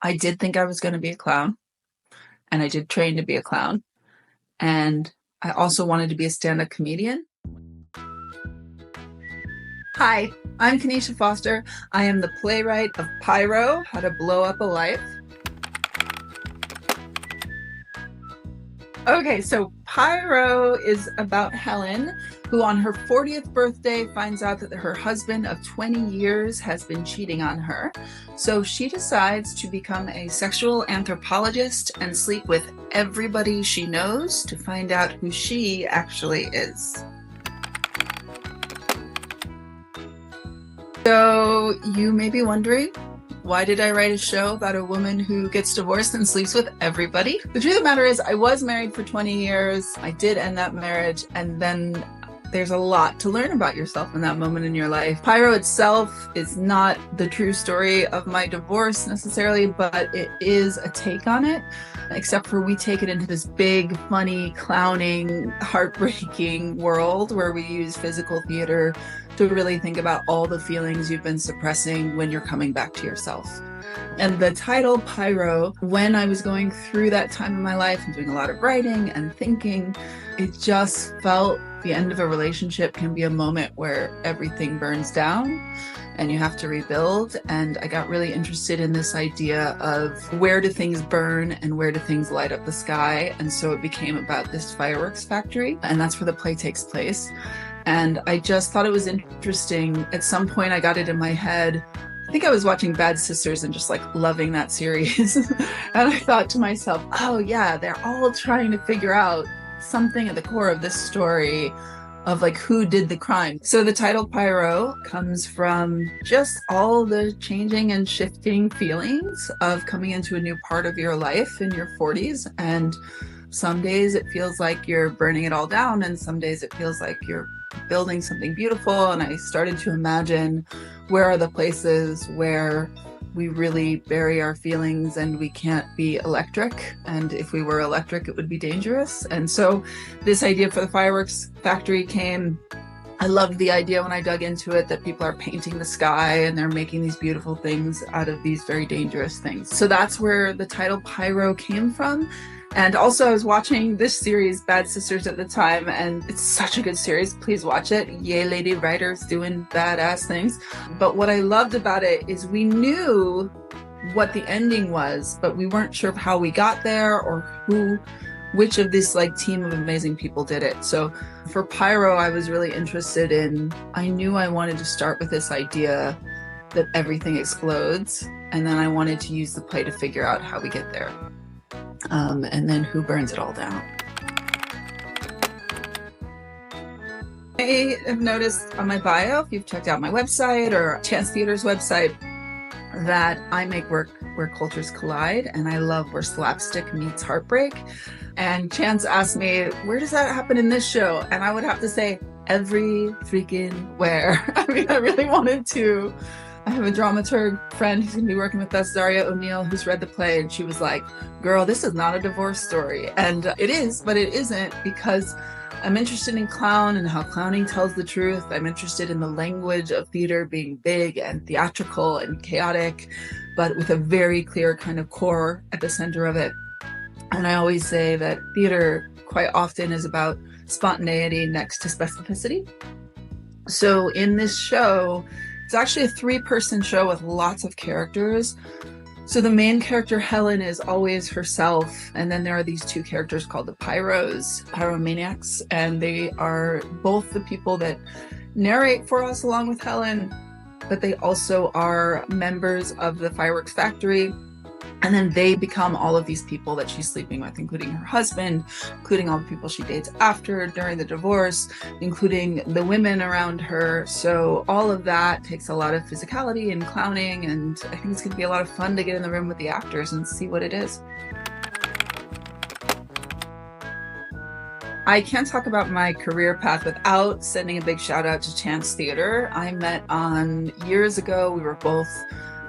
I did think I was going to be a clown, and I did train to be a clown. And I also wanted to be a stand-up comedian. Hi, I'm Khanisha Foster. I am the playwright of Pyro, How to Blow Up a Life. Okay, so Pyro is about Helen, who on her 40th birthday finds out that her husband of 20 years has been cheating on her. So she decides to become a sexual anthropologist and sleep with everybody she knows to find out who she actually is. So you may be wondering, why did I write a show about a woman who gets divorced and sleeps with everybody? The truth of the matter is I was married for 20 years. I did end that marriage, and then there's a lot to learn about yourself in that moment in your life. Pyro itself is not the true story of my divorce necessarily, but it is a take on it, except for we take it into this big, funny, clowning, heartbreaking world where we use physical theater to really think about all the feelings you've been suppressing when you're coming back to yourself. And the title Pyro, when I was going through that time in my life and doing a lot of writing and thinking, it just felt the end of a relationship can be a moment where everything burns down and you have to rebuild. And I got really interested in this idea of where do things burn and where do things light up the sky. And so it became about this fireworks factory, and that's where the play takes place. And I just thought it was interesting. At some point I got it in my head. I think I was watching Bad Sisters and just like loving that series. And I thought to myself, oh yeah, they're all trying to figure out something at the core of this story of like who did the crime. So the title Pyro comes from just all the changing and shifting feelings of coming into a new part of your life in your 40s. And some days it feels like you're burning it all down, and some days it feels like you're building something beautiful. And I started to imagine, where are the places where we really bury our feelings and we can't be electric? And if we were electric, it would be dangerous. And so this idea for the fireworks factory came. I loved the idea when I dug into it that people are painting the sky and they're making these beautiful things out of these very dangerous things. So that's where the title Pyro came from. And also I was watching this series, Bad Sisters, at the time, and it's such a good series. Please watch it. Yay, lady writers doing badass things. But what I loved about it is we knew what the ending was, but we weren't sure of how we got there or which of this like team of amazing people did it. So for Pyro, I was really interested in, I knew I wanted to start with this idea that everything explodes, and then I wanted to use the play to figure out how we get there. And then who burns it all down. I have noticed on my bio, if you've checked out my website or Chance Theater's website, that I make work where cultures collide, and I love where slapstick meets heartbreak. And Chance asked me, where does that happen in this show? And I would have to say, every freaking where. I mean, I really wanted to. I have a dramaturg friend who's going to be working with us, Zaria O'Neill, who's read the play, and she was like, girl, this is not a divorce story. And it is, but it isn't, because I'm interested in clown and how clowning tells the truth. I'm interested in the language of theater being big and theatrical and chaotic, but with a very clear kind of core at the center of it. And I always say that theater quite often is about spontaneity next to specificity. So in this show, it's actually a 3-person show with lots of characters. So the main character, Helen, is always herself. And then there are these 2 characters called the Pyros, pyromaniacs. And they are both the people that narrate for us along with Helen, but they also are members of the fireworks factory. And then they become all of these people that she's sleeping with, including her husband, including all the people she dates after, during the divorce, including the women around her. So all of that takes a lot of physicality and clowning, and I think it's going to be a lot of fun to get in the room with the actors and see what it is. I can't talk about my career path without sending a big shout out to Chance Theater. I met on years ago. We were both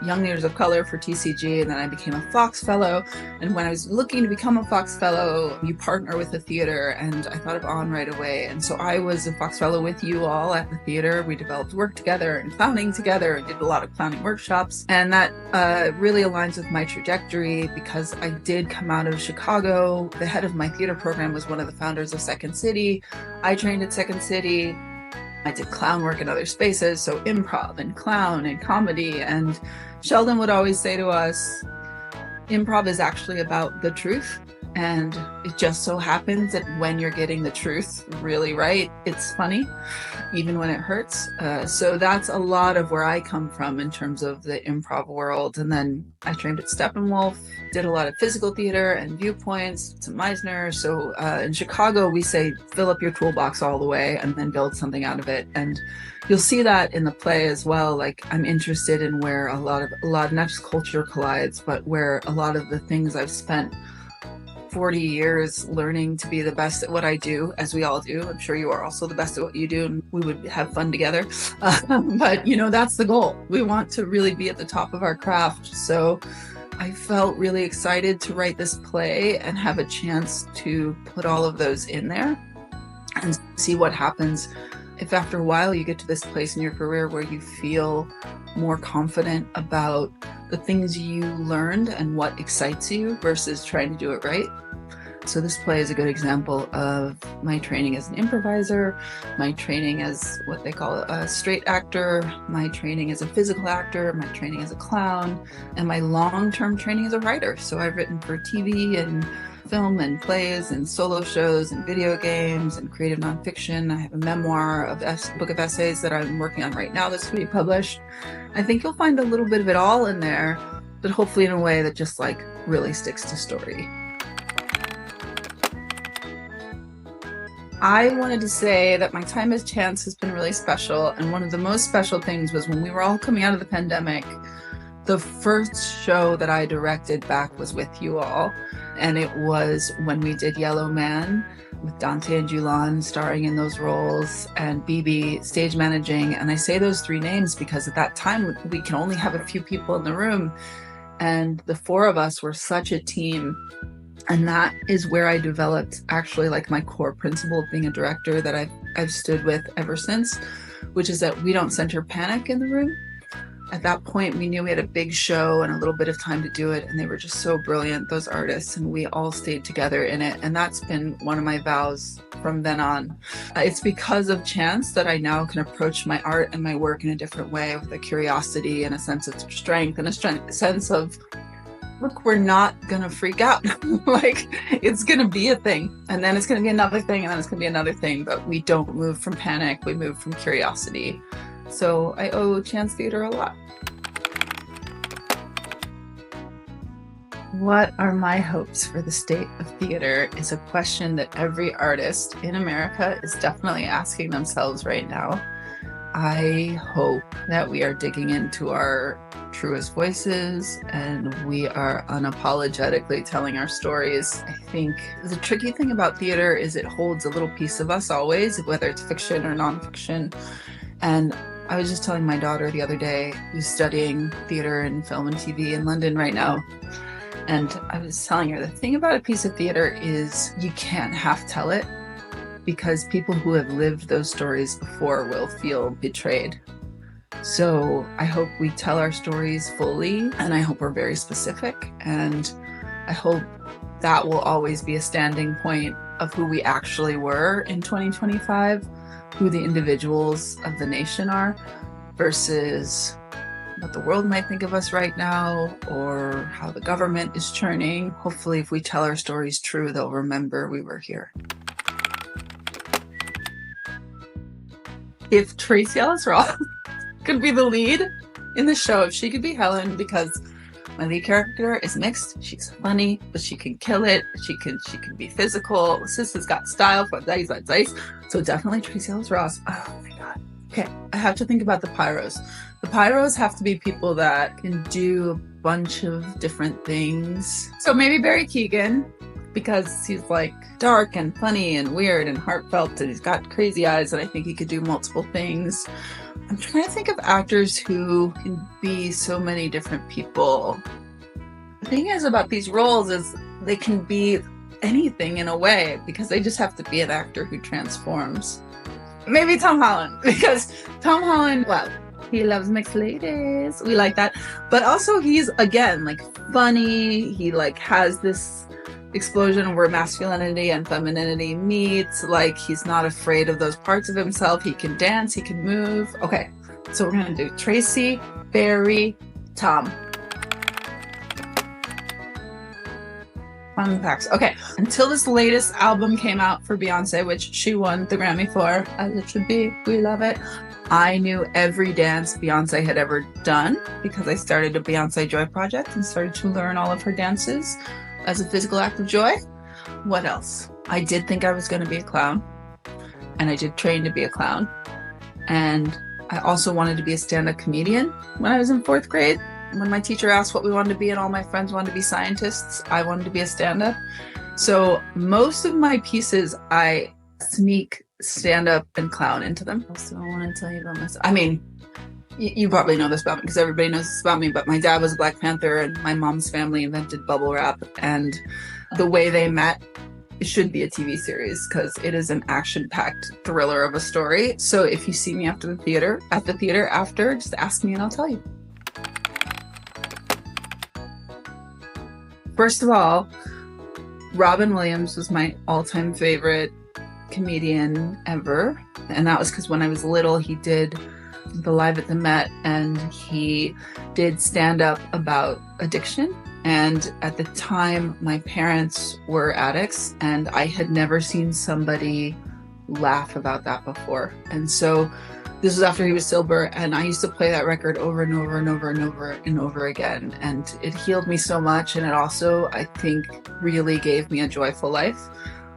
Young Leaders of Color for TCG, and then I became a Fox Fellow. And when I was looking to become a Fox Fellow, you partner with the theater, and I thought of On right away. And so I was a Fox Fellow with you all at the theater. We developed work together and clowning together and did a lot of clowning workshops. And that really aligns with my trajectory because I did come out of Chicago. The head of my theater program was one of the founders of Second City. I trained at Second City. I did clown work in other spaces, so improv and clown and comedy. And Sheldon would always say to us, improv is actually about the truth. And it just so happens that when you're getting the truth really right, it's funny, even when it hurts. So that's a lot of where I come from in terms of the improv world. And then I trained at Steppenwolf, did a lot of physical theater and viewpoints, some Meisner. So in Chicago, we say, fill up your toolbox all the way and then build something out of it. And you'll see that in the play as well. Like, I'm interested in where a lot, not just culture collides, but where a lot of the things I've spent 40 years learning to be the best at what I do, as we all do. I'm sure you are also the best at what you do, and we would have fun together. But, you know, that's the goal. We want to really be at the top of our craft. So I felt really excited to write this play and have a chance to put all of those in there and see what happens if after a while you get to this place in your career where you feel more confident about the things you learned and what excites you versus trying to do it right. So this play is a good example of my training as an improviser, my training as what they call a straight actor, my training as a physical actor, my training as a clown, and my long-term training as a writer. So I've written for TV and film and plays and solo shows and video games and creative nonfiction. I have a memoir, book of essays that I'm working on right now that's to be published. I think you'll find a little bit of it all in there, but hopefully in a way that just like really sticks to story. I wanted to say that my time as Chance has been really special, and one of the most special things was when we were all coming out of the pandemic, the first show that I directed back was with you all, and it was when we did Yellow Man with Dante and Julan starring in those roles and Bibi stage managing. And I say those three names because at that time we can only have a few people in the room, and the four of us were such a team. And that is where I developed actually like my core principle of being a director that I've stood with ever since, which is that we don't center panic in the room. At that point, we knew we had a big show and a little bit of time to do it, and they were just so brilliant, those artists, and we all stayed together in it. And that's been one of my vows from then on. It's because of Chance that I now can approach my art and my work in a different way, with a curiosity and a sense of strength and a sense of, look, we're not gonna freak out. Like, it's gonna be a thing, and then it's gonna be another thing, and then it's gonna be another thing, but we don't move from panic, we move from curiosity. So I owe Chance Theater a lot. What are my hopes for the state of theater is a question that every artist in America is definitely asking themselves right now. I hope that we are digging into our truest voices and we are unapologetically telling our stories. I think the tricky thing about theater is it holds a little piece of us always, whether it's fiction or nonfiction. And I was just telling my daughter the other day, who's studying theater and film and TV in London right now, and I was telling her the thing about a piece of theater is you can't half tell it, because people who have lived those stories before will feel betrayed. So I hope we tell our stories fully, and I hope we're very specific, and I hope that will always be a standing point of who we actually were in 2025, who the individuals of the nation are, versus what the world might think of us right now, or how the government is churning. Hopefully, if we tell our stories true, they'll remember we were here. If Tracy Ellis Ross could be the lead in the show, if she could be Helen, because my lead character is mixed. She's funny, but she can kill it. She can be physical. Sis has got style for dice. So definitely Tracy Ellis Ross. Oh my God. Okay, I have to think about the Pyros. The Pyros have to be people that can do a bunch of different things. So maybe Barry Keoghan, because he's like dark and funny and weird and heartfelt, and he's got crazy eyes, and I think he could do multiple things. I'm trying to think of actors who can be so many different people. The thing is about these roles is they can be anything in a way, because they just have to be an actor who transforms. Maybe Tom Holland, because Tom Holland, well, he loves mixed ladies. We like that. But also he's, again, like funny. He like has this explosion where masculinity and femininity meet. Like he's not afraid of those parts of himself. He can dance, he can move. Okay, so we're gonna do Tracy, Barry, Tom. Fun facts. Okay, until this latest album came out for Beyonce, which she won the Grammy for, as it should be, we love it, I knew every dance Beyonce had ever done because I started a Beyonce Joy project and started to learn all of her dances as a physical act of joy. What else? I did think I was going to be a clown, and I did train to be a clown, and I also wanted to be a stand-up comedian when I was in 4th grade. When my teacher asked what we wanted to be and all my friends wanted to be scientists, I wanted to be a stand-up. So most of my pieces, I sneak stand-up and clown into them. What else do I want to tell you about myself? I mean, you probably know this about me because everybody knows this about me, but my dad was a Black Panther and my mom's family invented bubble wrap, and the way they met, it should be a TV series because it is an action-packed thriller of a story. So if you see me at the theater after, just ask me and I'll tell you. First of all, Robin Williams was my all-time favorite comedian ever. And that was because when I was little, he did the Live at the Met and he did stand up about addiction. And at the time, my parents were addicts and I had never seen somebody laugh about that before. And so this was after he was sober, and I used to play that record over and over and over and over and over again. And it healed me so much. And it also, I think, really gave me a joyful life,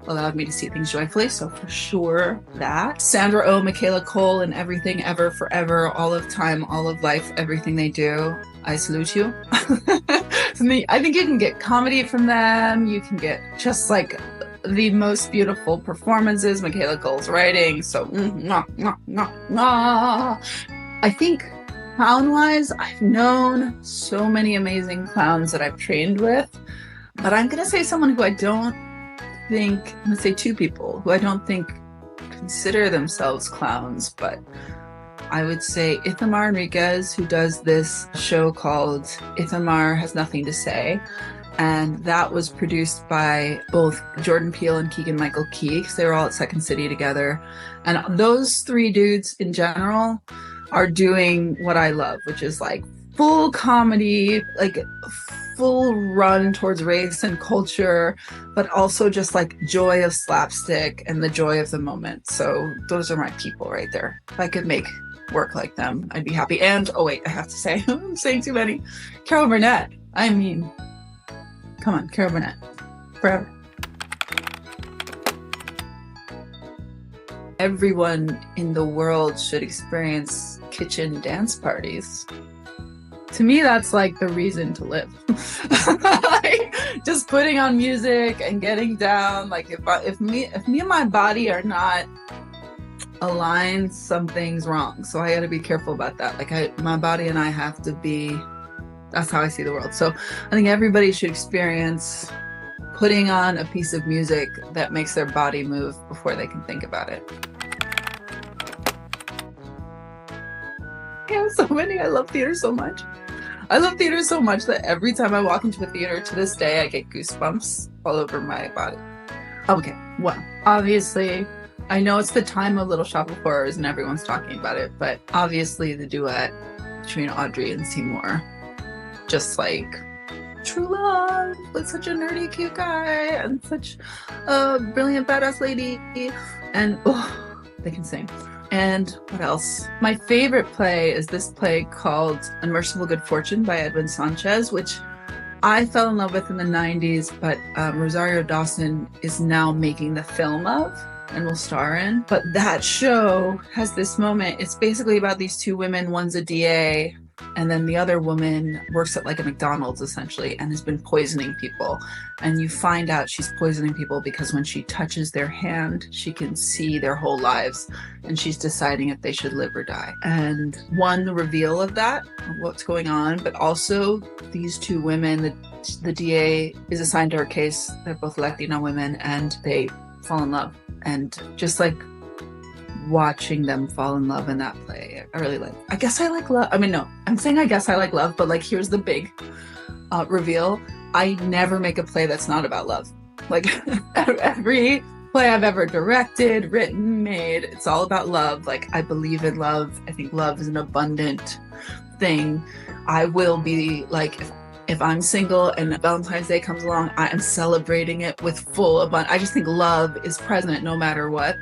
allowed me to see things joyfully. So for sure that. Sandra Oh, Michaela Cole, and Everything, Ever, Forever, all of time, all of life, everything they do, I salute you. I think you can get comedy from them. You can get just like the most beautiful performances, Michaela Cole's writing. So, I think clown-wise, I've known so many amazing clowns that I've trained with, but I'm going to say someone who I don't think, I'm going to say 2 people who I don't think consider themselves clowns, but I would say Ithamar Enriquez, who does this show called Ithamar Has Nothing to Say. And that was produced by both Jordan Peele and Keegan-Michael Key, because they were all at Second City together. And those 3 dudes in general are doing what I love, which is like full comedy, like full run towards race and culture, but also just like joy of slapstick and the joy of the moment. So those are my people right there. If I could make work like them, I'd be happy. And, oh wait, I have to say, I'm saying too many. Carol Burnett. I mean, come on, Carol Burnett, forever. Everyone in the world should experience kitchen dance parties. To me, that's like the reason to live. Like, just putting on music and getting down. Like if me and my body are not aligned, something's wrong. So I got to be careful about that. Like my body and I have to be. That's how I see the world. So I think everybody should experience putting on a piece of music that makes their body move before they can think about it. I have so many. I love theater so much. I love theater so much that every time I walk into a theater to this day, I get goosebumps all over my body. Okay, well, obviously, I know it's the time of Little Shop of Horrors and everyone's talking about it, but obviously the duet between Audrey and Seymour, just like true love with such a nerdy cute guy and such a brilliant badass lady, and oh, they can sing. And what else? My favorite play is this play called Unmerciful Good Fortune by Edwin Sanchez, which I fell in love with in the 90s, but Rosario Dawson is now making the film of and will star in. But that show has this moment. It's basically about these 2 women. One's a DA And then the other woman works at like a McDonald's essentially and has been poisoning people. And you find out she's poisoning people because when she touches their hand, she can see their whole lives and she's deciding if they should live or die. And one reveal of that, of what's going on, but also these two women, the DA is assigned to her case. They're both Latino women and they fall in love. And just like watching them fall in love in that play, I really like. I guess I like love. I mean, no, I'm saying I guess I like love, but like here's the big reveal. I never make a play that's not about love. Like every play I've ever directed, written, made, it's all about love. Like I believe in love. I think love is an abundant thing. I will be like, if I'm single and Valentine's Day comes along, I am celebrating it with full abundance. I just think love is present no matter what.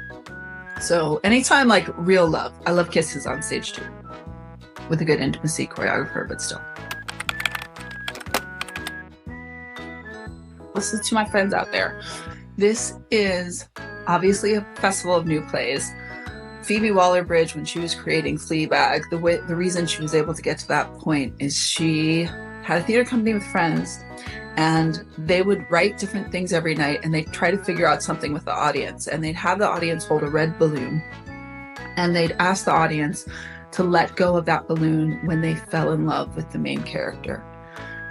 So anytime like real love, I love kisses on stage too, with a good intimacy choreographer, but still. Listen to my friends out there. This is obviously a festival of new plays. Phoebe Waller-Bridge, when she was creating Fleabag, the reason she was able to get to that point is she had a theater company with friends and they would write different things every night and they'd try to figure out something with the audience, and they'd have the audience hold a red balloon and they'd ask the audience to let go of that balloon when they fell in love with the main character.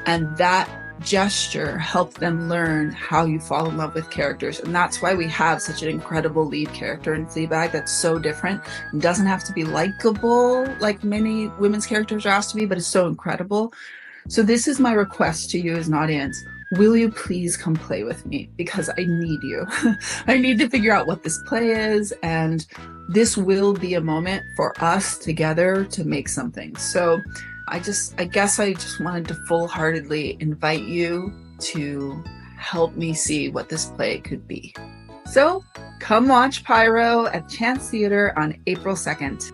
And that gesture helped them learn how you fall in love with characters. And that's why we have such an incredible lead character in Fleabag that's so different. It doesn't have to be likable like many women's characters are asked to be, but it's so incredible. So this is my request to you as an audience. Will you please come play with me? Because I need you. I need to figure out what this play is, and this will be a moment for us together to make something. So I guess I just wanted to full-heartedly invite you to help me see what this play could be. So come watch Pyro at Chance Theater on April 2nd.